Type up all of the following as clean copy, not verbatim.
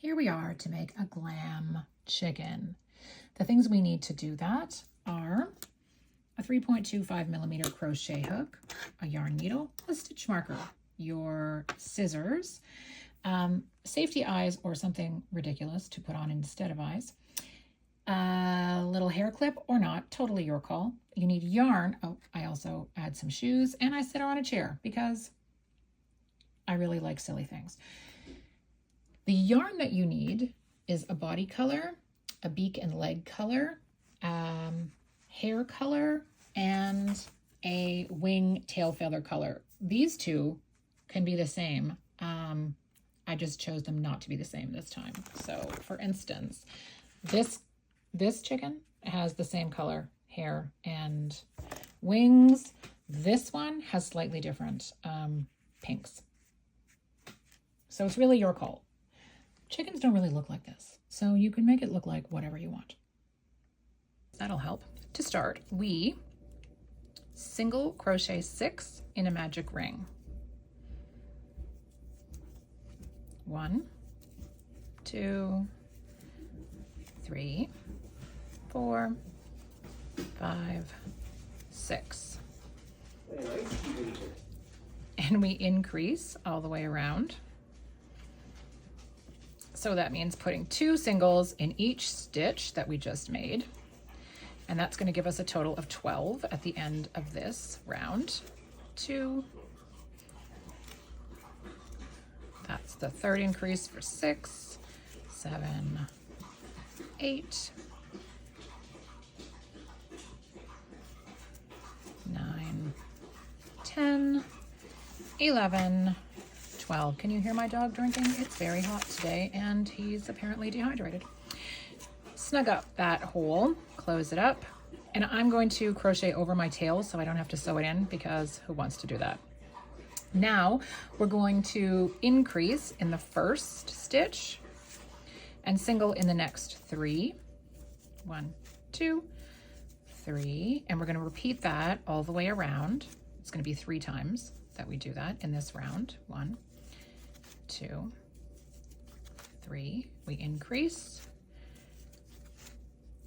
Here we are to make a glam chicken. The things we need to do that are a 3.25 millimeter crochet hook, a yarn needle, a stitch marker, your scissors, safety eyes or something ridiculous to put on instead of eyes, a little hair clip or not, totally your call. You need yarn. Oh, I also add some shoes, and I sit her on a chair because I really like silly things. The yarn that you need is a body color, a beak and leg color, hair color, and a wing tail feather color. These two can be the same. I just chose them not to be the same this time. So for instance, this chicken has the same color hair and wings. This one has slightly different pinks. So it's really your call. Chickens don't really look like this, so you can make it look like whatever you want. That'll help. To start, we single crochet 6 in a magic ring. 1, 2, 3, 4, 5, 6. And we increase all the way around. So that means putting 2 singles in each stitch that we just made. And that's going to give us a total of 12 at the end of this round. 2. That's the third increase for 6, 7, 8, 9, 10, 11, 12. Can you hear my dog drinking? It's very hot today and he's apparently dehydrated. Snug up that hole, close it up, and I'm going to crochet over my tail so I don't have to sew it in, because who wants to do that? Now we're going to increase in the first stitch and single in the next 3. 1, 2, 3, and we're going to repeat that all the way around. It's going to be 3 times that we do that in this round. 1, 2, 3. We increase,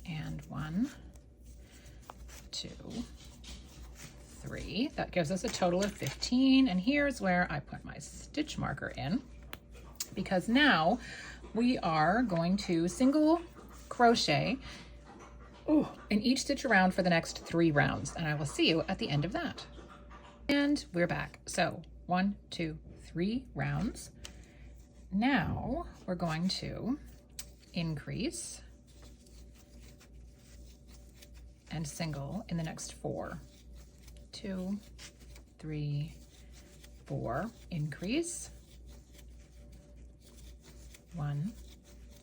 and 1, 2, 3. That gives us a total of 15. And here's where I put my stitch marker in, because now we are going to single crochet in each stitch around for the next 3 rounds, and I will see you at the end of that. And we're back. So 1, 2, 3 rounds. Now we're going to increase and single in the next 4. 2, 3, 4. Increase. 1,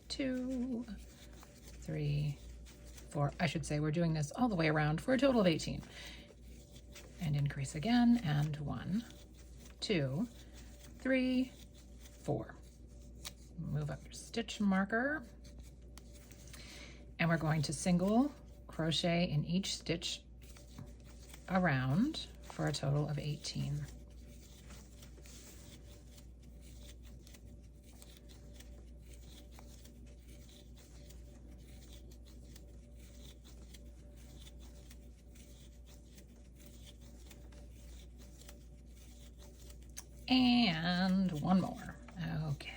2, 3, 4. I should say we're doing this all the way around for a total of 18. And increase again, and 1, 2, 3, 4. Move up your stitch marker, and we're going to single crochet in each stitch around for a total of 18. And 1 more. Okay.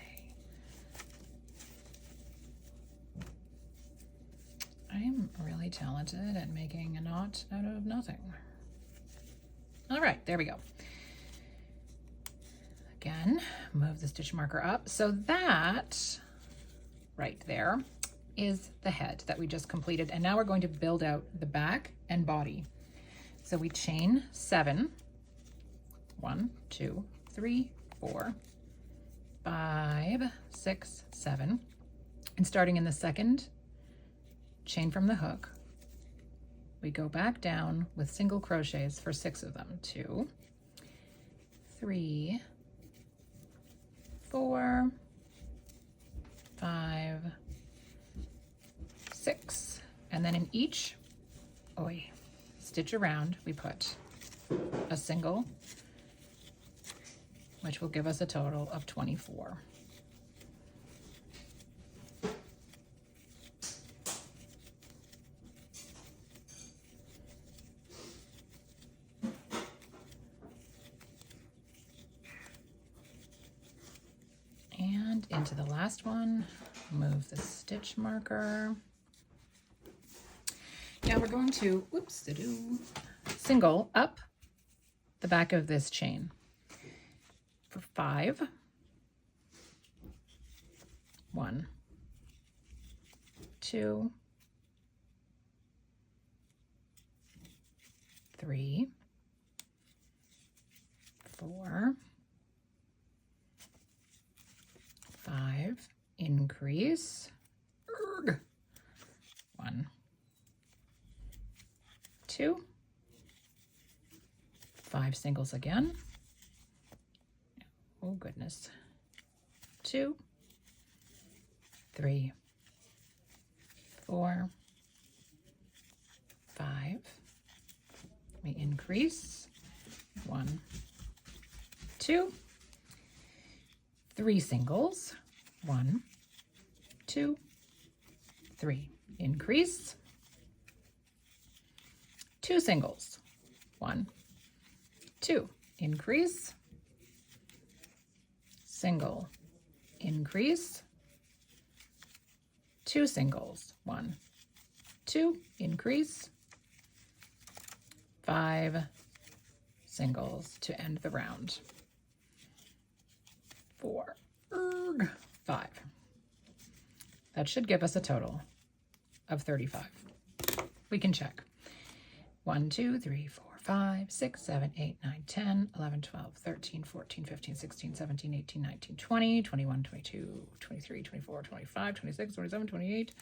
I'm really talented at making a knot out of nothing. All right, there we go. Again, move the stitch marker up. So that right there is the head that we just completed. And now we're going to build out the back and body. So we chain 7. 1, 2, 3, 4, 5, 6, 7. And starting in the second chain from the hook, we go back down with single crochets for 6 of them. 2, 3, 4, 5, 6. And then in each stitch around, we put a single, which will give us a total of 24. into the last one, move the stitch marker. Now we're going to, single up the back of this chain for 5. 1, 2, 3, 4, 5, increase, 1, 2, 5 singles again, oh goodness, 2, 3, 4, 5, let me increase, 1, 2, 3 singles, 1, 2, 3, increase, 2 singles, 1, 2, increase, single, increase, 2 singles, 1, 2, increase, 5 singles to end the round. 4, 5. That should give us a total of 35. We can check. 1, 2, 3, 4, 5, 6, 7, 8, 9, 10, 11, 12, 13, 14, 15, 16, 17, 18, 19, 20, 21, 22, 23, 24, 25, 26, 27, 28,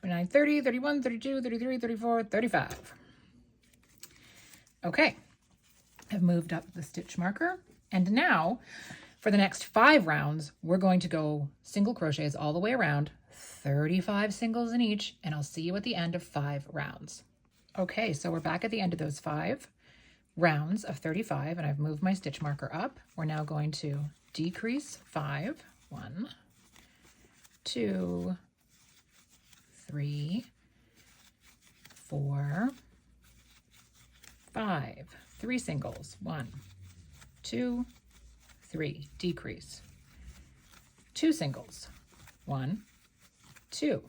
29, 30, 31, 32, 33, 34, 35. Okay, I've moved up the stitch marker. And now for the next 5 rounds, we're going to go single crochets all the way around, 35 singles in each, and I'll see you at the end of 5 rounds. Okay, so we're back at the end of those 5 rounds of 35, and I've moved my stitch marker up. We're now going to decrease 5, 1, 2, 3, 4, 5, 3 singles, 1, 2, 3, decrease, 2 singles, 1, 2,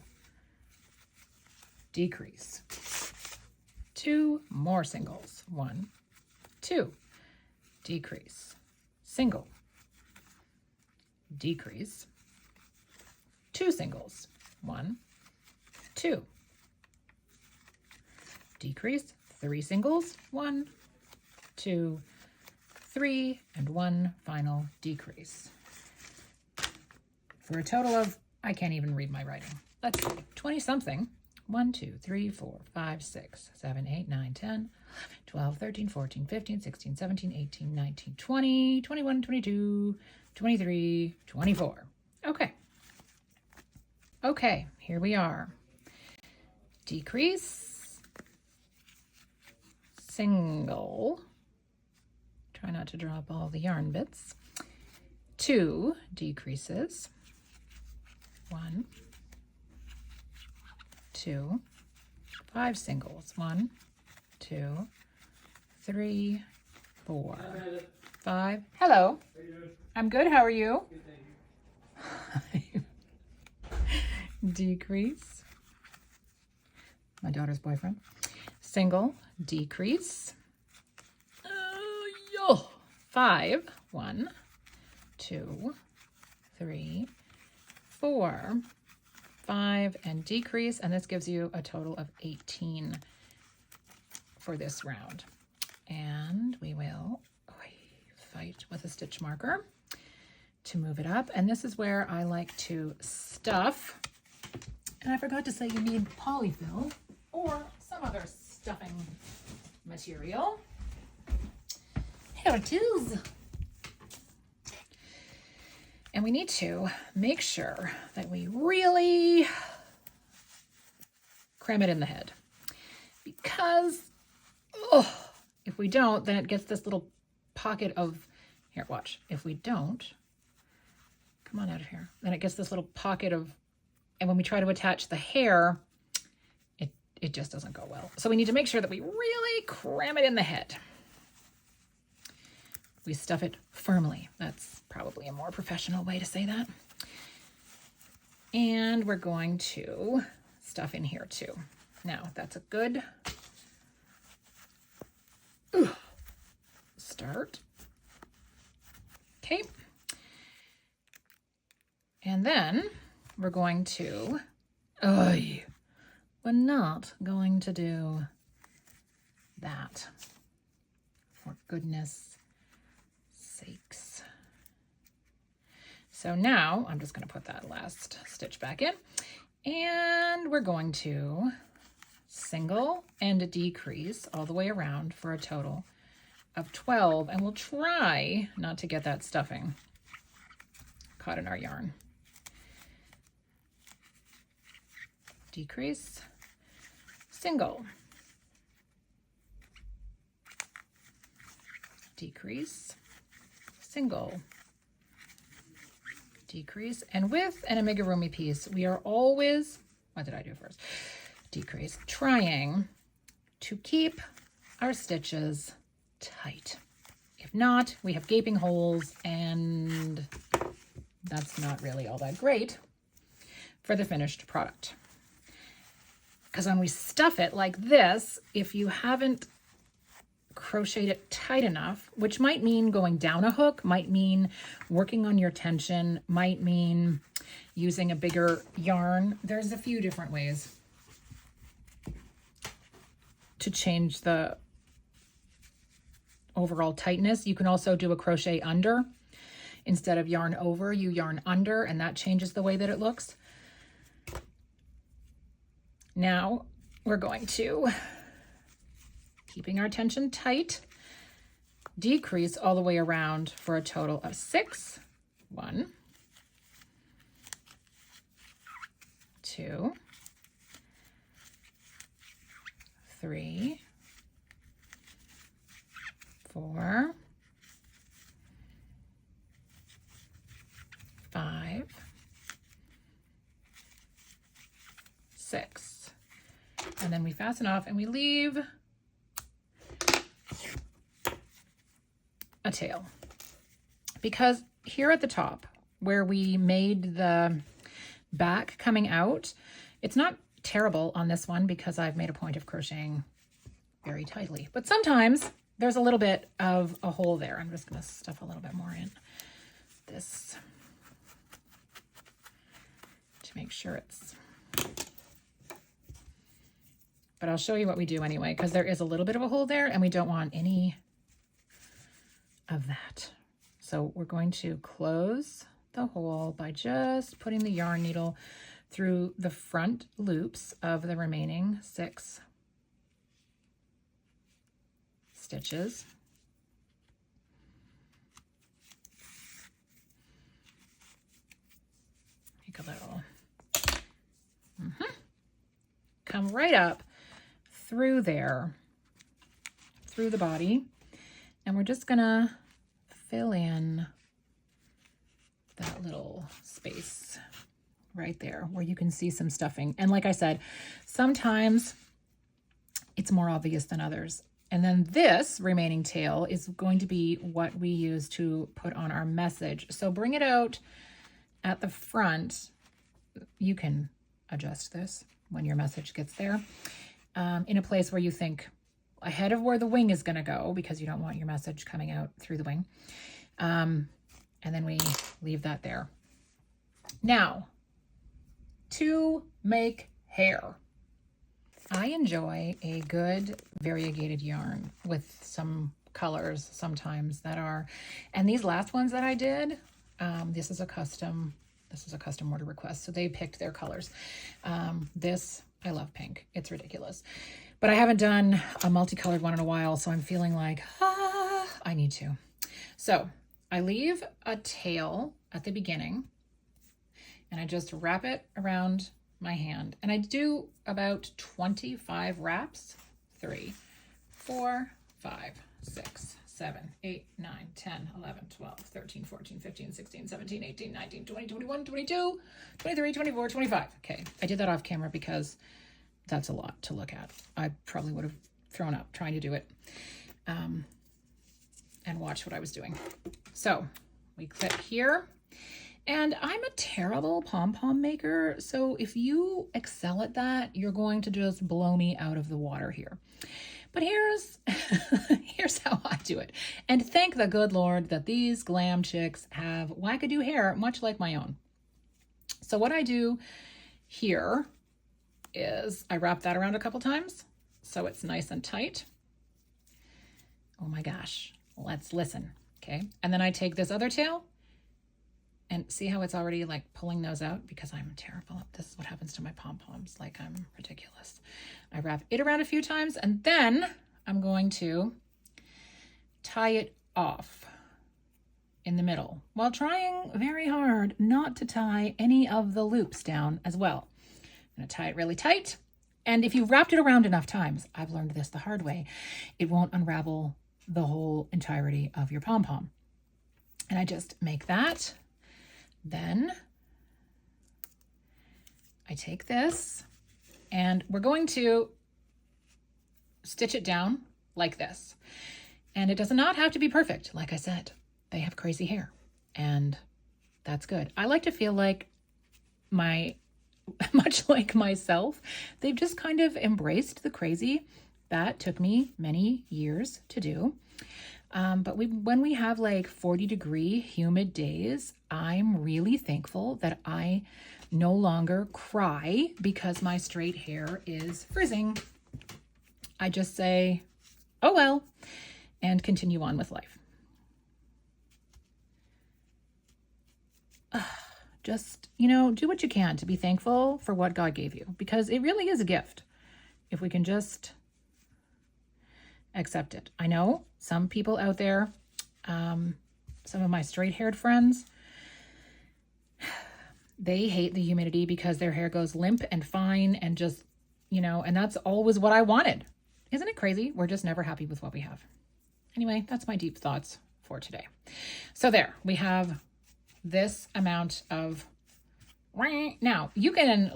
decrease, 2 more singles, 1, 2, decrease, single, decrease, 2 singles, 1, 2, decrease, 3 singles, 1, 2, 3, and 1 final decrease. For a total of, I can't even read my writing. Let's see, 20 something. 1, 2, 3, 4, 5, 6, 7, 8, 9, 10, 12, 13, 14, 15, 16, 17, 18, 19, 20, 21, 22, 23, 24. Okay. Okay, here we are. Decrease, single, try not to drop all the yarn bits, 2 decreases, 1, 2, 5 singles, 1, 2, 3, 4, 5. Hello. How you doing? I'm good. How are you? Good, thank you. Decrease. My daughter's boyfriend. Single, decrease. 5, 1, 2, 3, 4, 5, and decrease. And this gives you a total of 18 for this round. And we will fight with a stitch marker to move it up. And this is where I like to stuff. And I forgot to say you need Polyfil or some other stuffing material. Here it is. And we need to make sure that we really cram it in the head. Because, if we don't, then it gets this little pocket of, here, watch. If we don't, come on out of here. Then it gets this little pocket of, and when we try to attach the hair, it just doesn't go well. So we need to make sure that we really cram it in the head. We stuff it firmly. That's probably a more professional way to say that. And we're going to stuff in here too. Now that's a good start. Okay. And then we're going to, we're not going to do that, for goodness sakes. So now I'm just going to put that last stitch back in, and we're going to single and decrease all the way around for a total of 12, and we'll try not to get that stuffing caught in our yarn. Decrease, single, decrease, single, decrease. And with an amigurumi piece, we are always, what did I do first? Decrease, trying to keep our stitches tight. If not, we have gaping holes, and that's not really all that great for the finished product. Because when we stuff it like this, if you haven't crocheted it tight enough, which might mean going down a hook, might mean working on your tension, might mean using a bigger yarn. There's a few different ways to change the overall tightness. You can also do a crochet under. Instead of yarn over, you yarn under, and that changes the way that it looks. Now we're going to, keeping our tension tight, decrease all the way around for a total of 6. 1, 2, 3, 4, 5, 6. And then we fasten off and we leave a tail. Because here at the top, where we made the back coming out, it's not terrible on this one because I've made a point of crocheting very tightly. But sometimes there's a little bit of a hole there. I'm just going to stuff a little bit more in this to make sure it's... But I'll show you what we do anyway, because there is a little bit of a hole there and we don't want any of that. So we're going to close the hole by just putting the yarn needle through the front loops of the remaining 6 stitches. Make a little, come right up through there, through the body, and we're just gonna fill in that little space right there where you can see some stuffing. And like I said, sometimes it's more obvious than others. And then this remaining tail is going to be what we use to put on our message. So bring it out at the front. You can adjust this when your message gets there, in a place where you think ahead of where the wing is going to go, because you don't want your message coming out through the wing. And then we leave that there. Now, to make hair, I enjoy a good variegated yarn with some colors sometimes that are, and these last ones that I did, this is a custom order request, so they picked their colors. This, I love pink. It's ridiculous. But I haven't done a multicolored one in a while, so I'm feeling like, I need to. So I leave a tail at the beginning, and I just wrap it around my hand. And I do about 25 wraps. 3, 4, 5, 6, 7, 8, 9, 10, 11, 12, 13, 14, 15, 16, 17, 18, 19, 20, 21, 22, 23, 24, 25. Okay, I did that off camera because that's a lot to look at. I probably would have thrown up trying to do it and watch what I was doing. So we clip here, And I'm a terrible pom-pom maker, so if you excel at that, you're going to just blow me out of the water here. But here's here's how I do it. And thank the good Lord that these glam chicks have wackadoo hair, much like my own. So what I do here is I wrap that around a couple times so it's nice and tight. Oh my gosh, let's listen, okay? And then I take this other tail and see how it's already like pulling those out because I'm terrible. This is what happens to my pom-poms, like I'm ridiculous. I wrap it around a few times and then I'm going to tie it off in the middle while trying very hard not to tie any of the loops down as well. I'm gonna tie it really tight. And if you've wrapped it around enough times, I've learned this the hard way, it won't unravel the whole entirety of your pom-pom. And I just make that. Then I take this and we're going to stitch it down like this. And it does not have to be perfect. Like I said, they have crazy hair and that's good. I like to feel like much like myself, they've just kind of embraced the crazy. That took me many years to do. But when we have like 40-degree humid days, I'm really thankful that I no longer cry because my straight hair is frizzing. I just say, oh well, and continue on with life. Just, do what you can to be thankful for what God gave you because it really is a gift if we can just accept it. I know some people out there, some of my straight-haired friends, they hate the humidity because their hair goes limp and fine and just, and that's always what I wanted. Isn't it crazy? We're just never happy with what we have. Anyway, that's my deep thoughts for today. So there, we have this amount of, now you can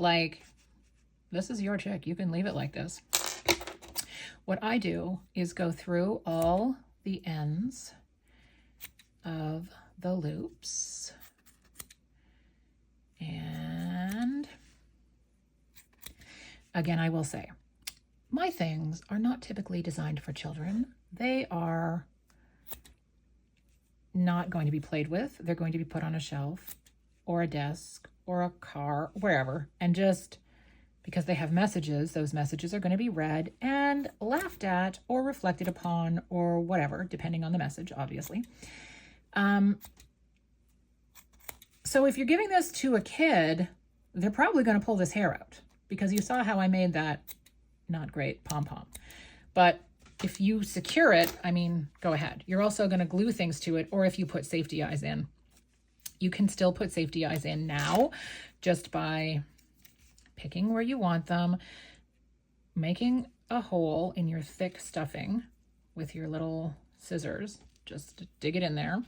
this is your chick. You can leave it like this. What I do is go through all the ends of the loops and again, I will say, my things are not typically designed for children. They are not going to be played with. They're going to be put on a shelf or a desk or a car, wherever. And just because they have messages, those messages are going to be read and laughed at or reflected upon or whatever, depending on the message, obviously. So if you're giving this to a kid, they're probably going to pull this hair out because you saw how I made that not great pom-pom. But if you secure it, go ahead. You're also going to glue things to it, or if you put safety eyes in. You can still put safety eyes in now just by picking where you want them, making a hole in your thick stuffing with your little scissors. Just dig it in there.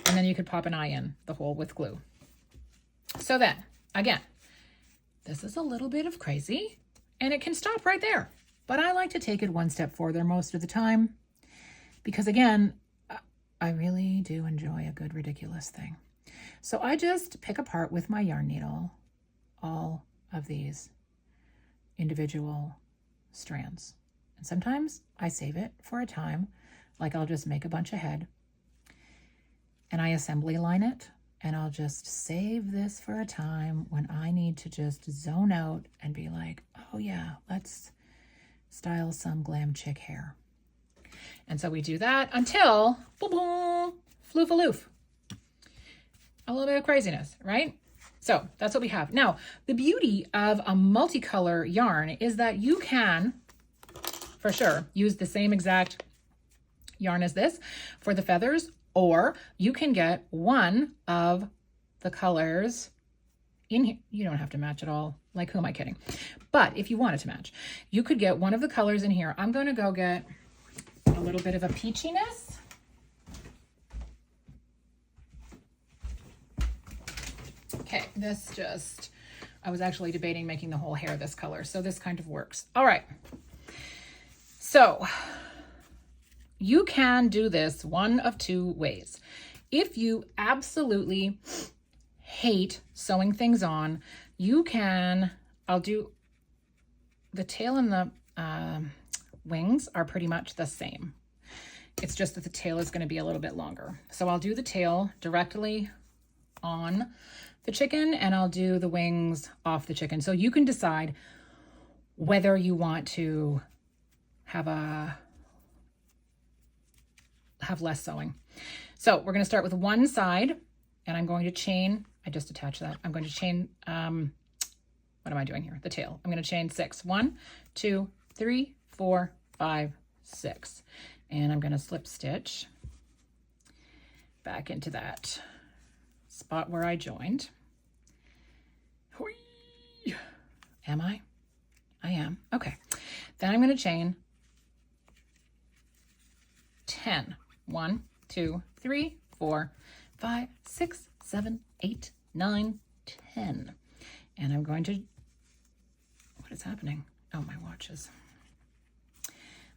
And then you could pop an eye in the hole with glue. So then, again, this is a little bit of crazy, and it can stop right there. But I like to take it one step further most of the time because, again, I really do enjoy a good ridiculous thing. So I just pick apart with my yarn needle all of these individual strands. And sometimes I save it for a time, like I'll just make a bunch ahead and I assembly line it, and I'll just save this for a time when I need to just zone out and be like, oh yeah, let's style some glam chick hair. And so we do that until boom, boom, floof-a-loof. A little bit of craziness, right? So that's what we have. Now, the beauty of a multicolor yarn is that you can, for sure, use the same exact yarn as this for the feathers, or you can get one of the colors in here. You don't have to match it all. Like, who am I kidding? But if you wanted to match, you could get one of the colors in here. I'm going to go get a little bit of a peachiness. Okay, I was actually debating making the whole hair this color, so this kind of works. All right. So you can do this one of two ways. if you absolutely hate sewing things on, you can, I'll do the tail and the wings are pretty much the same. It's just that the tail is going to be a little bit longer. So I'll do the tail directly on the chicken and I'll do the wings off the chicken. So you can decide whether you want to have less sewing. So we're going to start with one side and I'm going to chain. I just attached that. I'm going to chain, what am I doing here? The tail. I'm going to chain 6. 1, 2, 3, 4, 5, 6. And I'm going to slip stitch back into that spot where I joined. Whee! Am I? I am. Okay. Then I'm going to chain 10. 1, 2, 3, 4, 5, 6, 7, 8, 9, 10. And I'm going to, what is happening? Oh, my watches.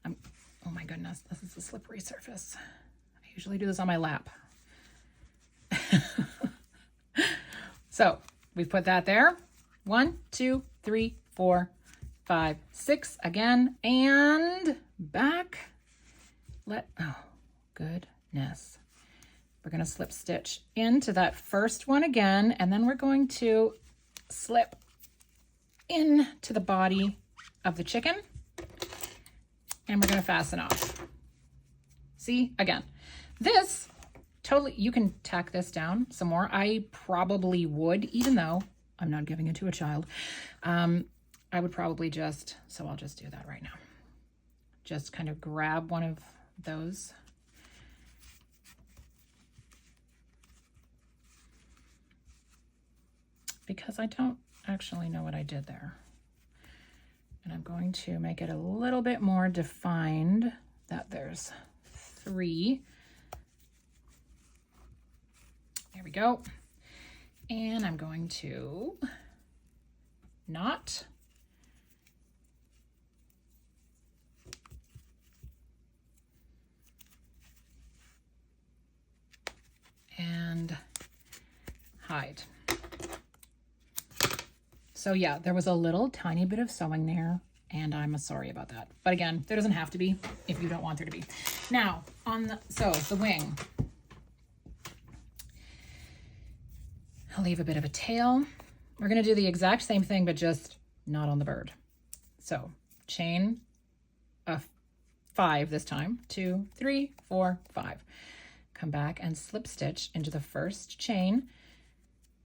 Oh my goodness, this is a slippery surface. I usually do this on my lap. So we've put that there. 1, 2, 3, 4, 5, 6 again, and back. Oh, goodness. We're going to slip stitch into that first one again, and then we're going to slip into the body of the chicken, and we're going to fasten off. See, again, this totally, you can tack this down some more. I probably would, even though I'm not giving it to a child. I would probably just, so I'll just do that right now. Just kind of grab one of those. Because I don't actually know what I did there. And I'm going to make it a little bit more defined that there's 3. There we go. And I'm going to knot. And hide. So yeah, there was a little tiny bit of sewing there and I'm sorry about that. But again, there doesn't have to be if you don't want there to be. Now on the wing, I'll leave a bit of a tail. We're going to do the exact same thing, but just not on the bird. So chain a 5 this time, 2, 3, 4, 5. Come back and slip stitch into the first chain.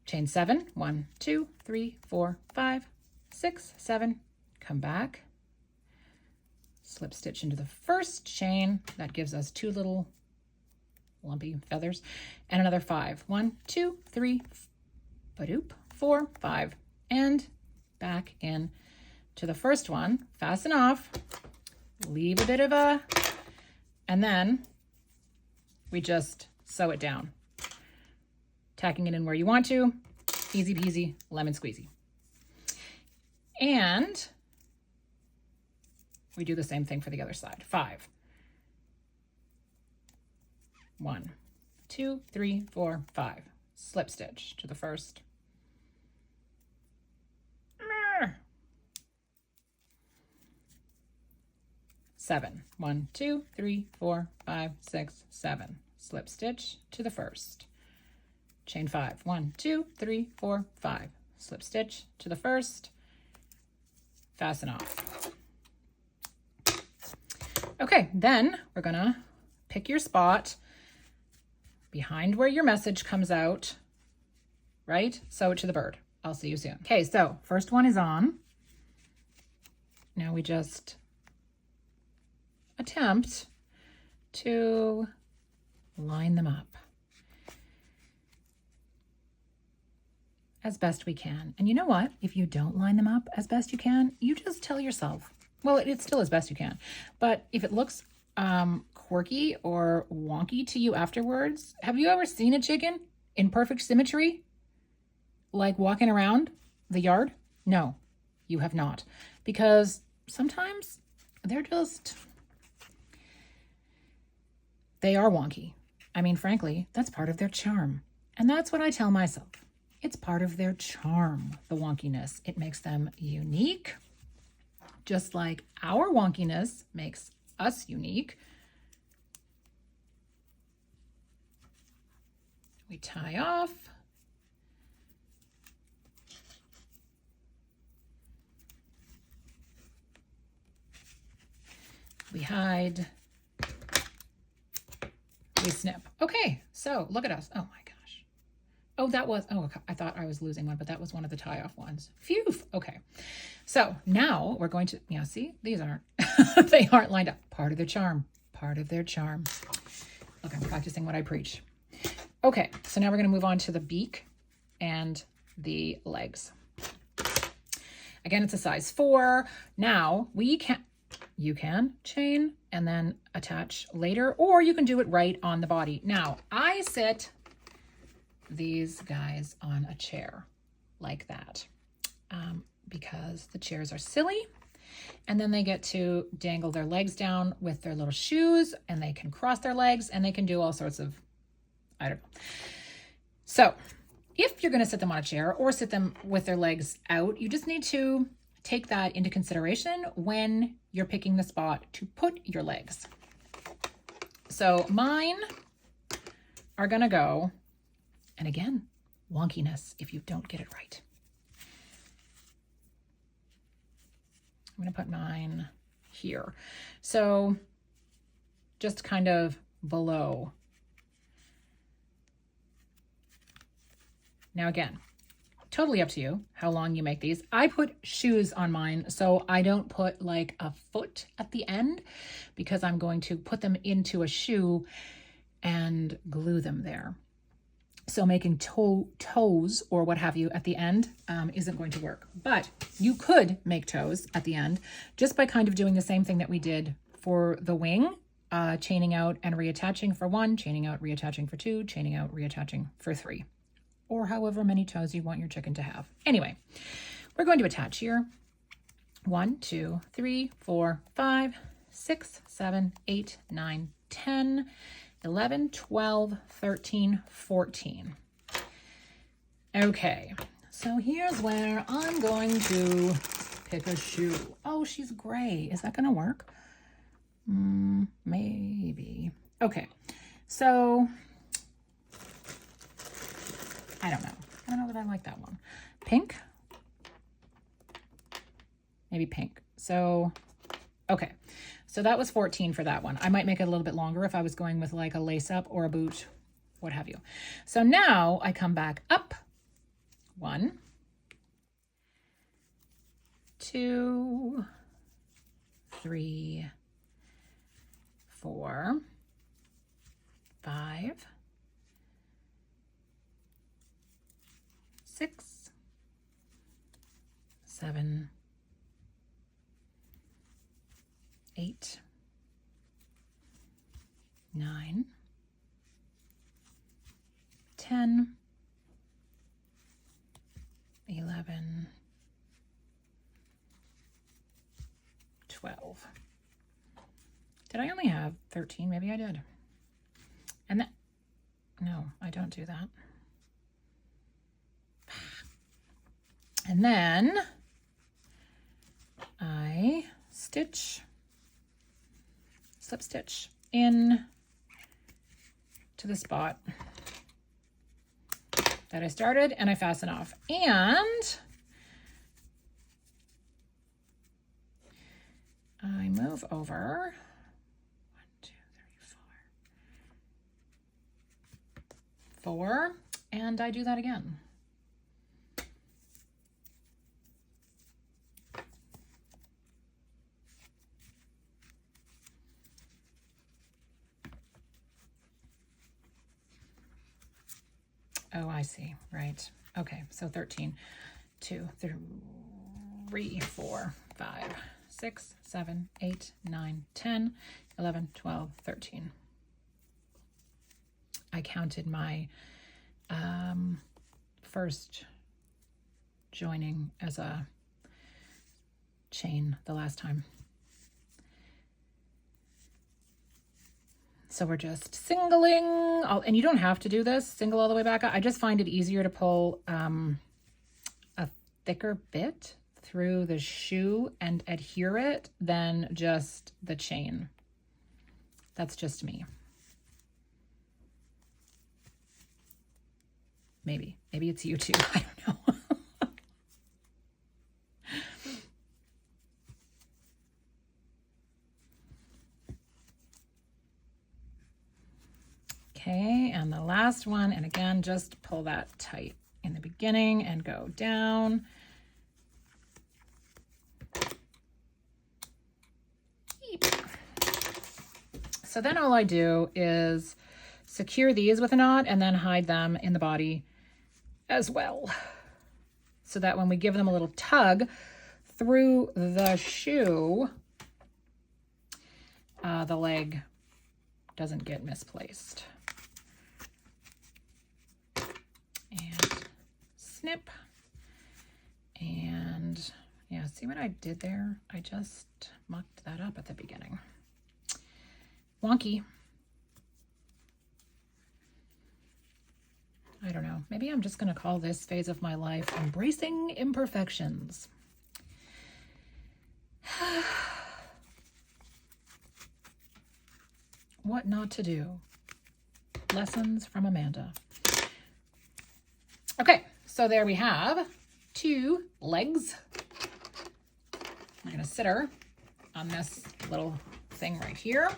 Chain 7, 1, 2, 3, 4, 5, 6, 7. Come back, slip stitch into the first chain. That gives us 2 little lumpy feathers, and another 5. 1, 2, 3, 4, 5, and back in to the first one. Fasten off, leave a bit of a, and then we just sew it down. Tacking it in where you want to. Easy peasy, lemon squeezy. And we do the same thing for the other side. 5. 1, 2, 3, 4, 5. Slip stitch to the first. 7. 1, 2, 3, 4, 5, 6, 7. Slip stitch to the first. Chain 5. 1, 2, 3, 4, 5. Slip stitch to the first. Fasten off. Okay, then we're gonna pick your spot behind where your message comes out, right? Sew it to the bird. I'll see you soon. Okay, so first one is on. Now we just attempt to line them up as best we can. And you know what? If you don't line them up as best you can, you just tell yourself, well, it's still as best you can. But if it looks quirky or wonky to you afterwards, have you ever seen a chicken in perfect symmetry? Like walking around the yard? No, you have not. Because sometimes they are wonky. I mean, frankly, that's part of their charm. And that's what I tell myself. It's part of their charm, the wonkiness. It makes them unique, just like our wonkiness makes us unique. We tie off. We hide. We snip. Okay, so look at us. Oh my gosh. Oh, that was, oh, I thought I was losing one, but that was one of the tie-off ones. Phew. Okay. So now we're going to, see, these aren't, they aren't lined up. Part of their charm. Part of their charm. Look, I'm practicing what I preach. Okay, so now we're going to move on to the beak and the legs. Again, it's a size 4. Now you can chain and then attach later, or you can do it right on the body. Now, I sit these guys on a chair like that because the chairs are silly, and then they get to dangle their legs down with their little shoes, and they can cross their legs, and they can do all sorts of, I don't know. So if you're going to sit them on a chair or sit them with their legs out, you just need to take that into consideration when you're picking the spot to put your legs. So mine are going to go, and again, wonkiness if you don't get it right. I'm going to put mine here. So just kind of below. Now again, totally up to you how long you make these. I put shoes on mine, so I don't put like a foot at the end because I'm going to put them into a shoe and glue them there. So making toes or what have you at the end isn't going to work. But you could make toes at the end just by kind of doing the same thing that we did for the wing, chaining out and reattaching for 1, chaining out, reattaching for 2, chaining out, reattaching for 3. Or however many toes you want your chicken to have. Anyway, we're going to attach here. 1, 2, 3, 4, 5, 6, 7, 8, 9, 10, 11, 12, 13, 14. Okay, so here's where I'm going to pick a shoe. Oh, she's gray. Is that going to work? Maybe. Okay, so I don't know. I don't know that I like that one. Pink? Maybe pink. So, okay. So that was 14 for that one. I might make it a little bit longer if I was going with like a lace up or a boot, what have you. So now I come back up. 1, 2, 3, 4, 5, 6, 7, 8, 9, 10, 11, 12. Did I only have 13? Maybe I did. And that, no, I don't do that. And then I stitch, slip stitch in to the spot that I started, and I fasten off. And I move over 1, 2, 3, 4, and I do that again. Oh, I see. Right. Okay. So 13, 2, 3, 4, 5, 6, 7, 8, 9, 10, 11, 12, 13. I counted my first joining as a chain the last time. So we're just singling, and you don't have to do this, single all the way back. I just find it easier to pull a thicker bit through the shoe and adhere it than just the chain. That's just me. Maybe it's you too, I don't know. Okay, and the last one, and again, just pull that tight in the beginning and go down. So then all I do is secure these with a knot and then hide them in the body as well, so that when we give them a little tug through the shoe, the leg doesn't get misplaced. And snip. And yeah, see what I did there? I just mucked that up at the beginning. Wonky. I don't know. Maybe I'm just going to call this phase of my life Embracing Imperfections. What not to do. Lessons from Amanda. Okay, so there we have 2 legs. I'm going to sit her on this little thing right here.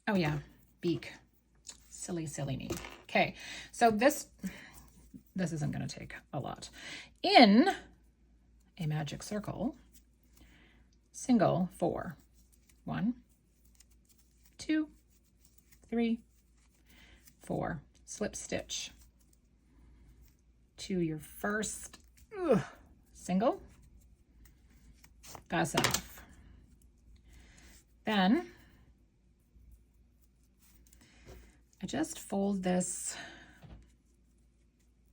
Oh yeah, Beak. Silly me. Okay, so this isn't going to take a lot. In a magic circle, single 4. 1, 2, 3, 4. Slip stitch to your first single. That's enough. Then I just fold this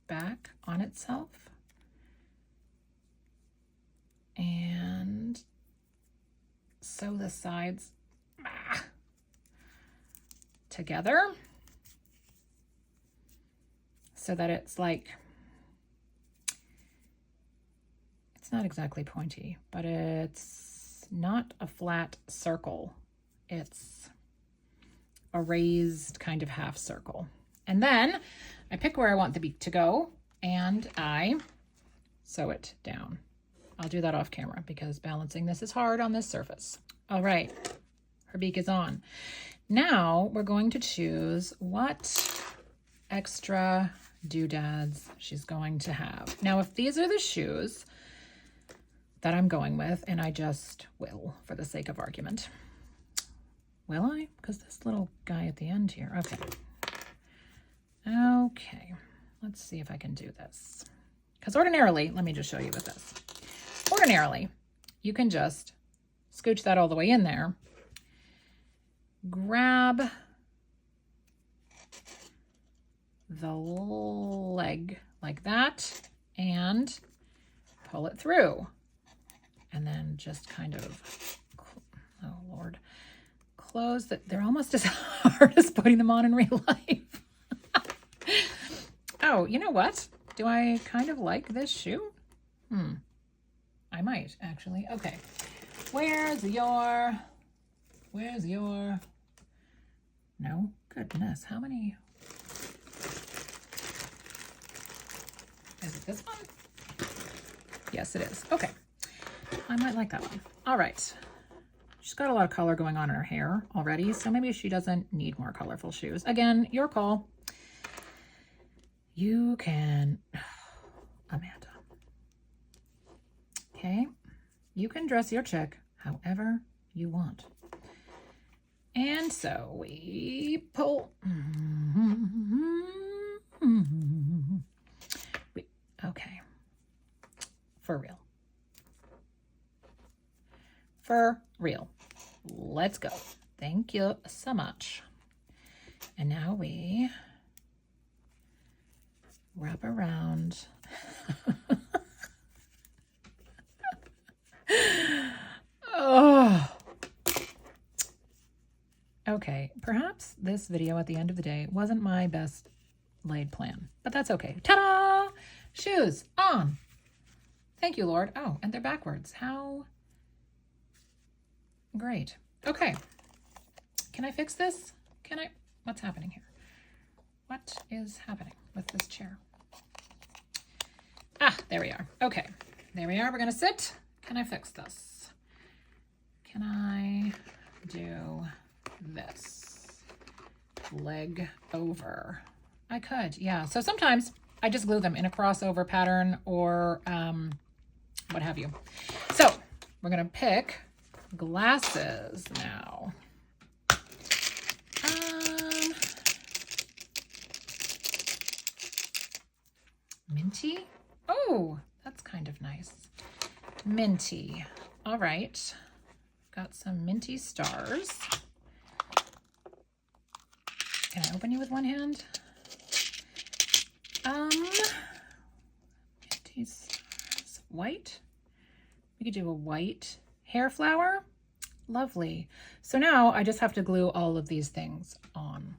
back on itself and sew the sides together so that it's like, it's not exactly pointy, but it's not a flat circle. It's a raised kind of half circle. And then I pick where I want the beak to go and I sew it down. I'll do that off camera because balancing this is hard on this surface. All right, her beak is on. Now we're going to choose what extra doodads she's going to have. Now, if these are the shoes that I'm going with, and I just will for the sake of argument. Will I? Because this little guy at the end here. Okay. Okay. Let's see if I can do this. Because ordinarily, let me just show you with this. Ordinarily, you can just scooch that all the way in there, grab the leg like that, and pull it through. And then just kind of, oh Lord, close that. They're almost as hard as putting them on in real life. Oh, you know what? Do I kind of like this shoe? I might actually. Okay. Where's your, no, goodness. How many? Is it this one? Yes, it is. Okay. I might like that one. All right. She's got a lot of color going on in her hair already, so maybe she doesn't need more colorful shoes. Again, your call. You can, Amanda. Okay. You can dress your chick however you want. And so we pull. Okay. For real. For real. Let's go. Thank you so much. And now we wrap around. Oh. perhaps this video at the end of the day wasn't my best laid plan, but that's okay. Ta-da! Shoes on. Thank you, Lord. Oh, and they're backwards. How great. Okay. Can I fix this? Can I? What's happening here? What is happening with this chair? Ah, there we are. Okay, there we are. We're going to sit. Can I fix this? Can I do this? Leg over. I could, yeah. So sometimes I just glue them in a crossover pattern or what have you. So we're going to pick glasses now. Minty? Oh, that's kind of nice. Minty. All right. Got some minty stars. Can I open you with one hand? Minty stars. White. We could do a white hair flower. Lovely. So now I just have to glue all of these things on.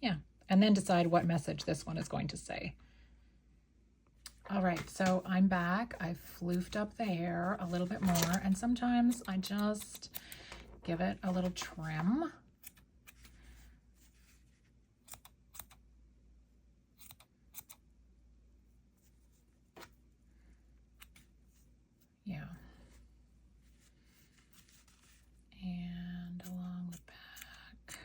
Yeah. And then decide what message this one is going to say. All right, so I'm back. I've floofed up the hair a little bit more, and sometimes I just give it a little trim. Yeah. And along the back.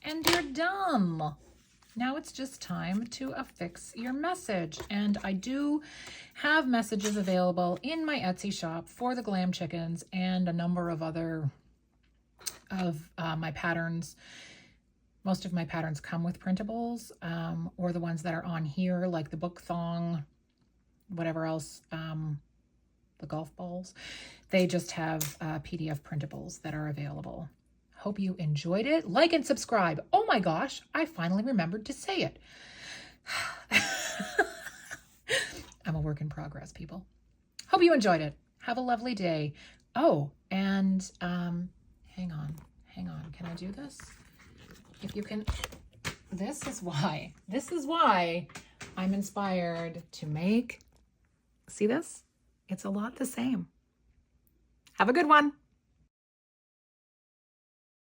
And you're done. Now it's just time to affix your message. And I do have messages available in my Etsy shop for the Glam chickens and a number of other of my patterns. Most of my patterns come with printables, or the ones that are on here, like the book thong, whatever else, the golf balls. They just have PDF printables that are available. Hope you enjoyed it. Like and subscribe. Oh my gosh, I finally remembered to say it. I'm a work in progress, people. Hope you enjoyed it. Have a lovely day. Oh, and hang on. Can I do this? If you can, this is why I'm inspired to make, see this? It's a lot the same. Have a good one.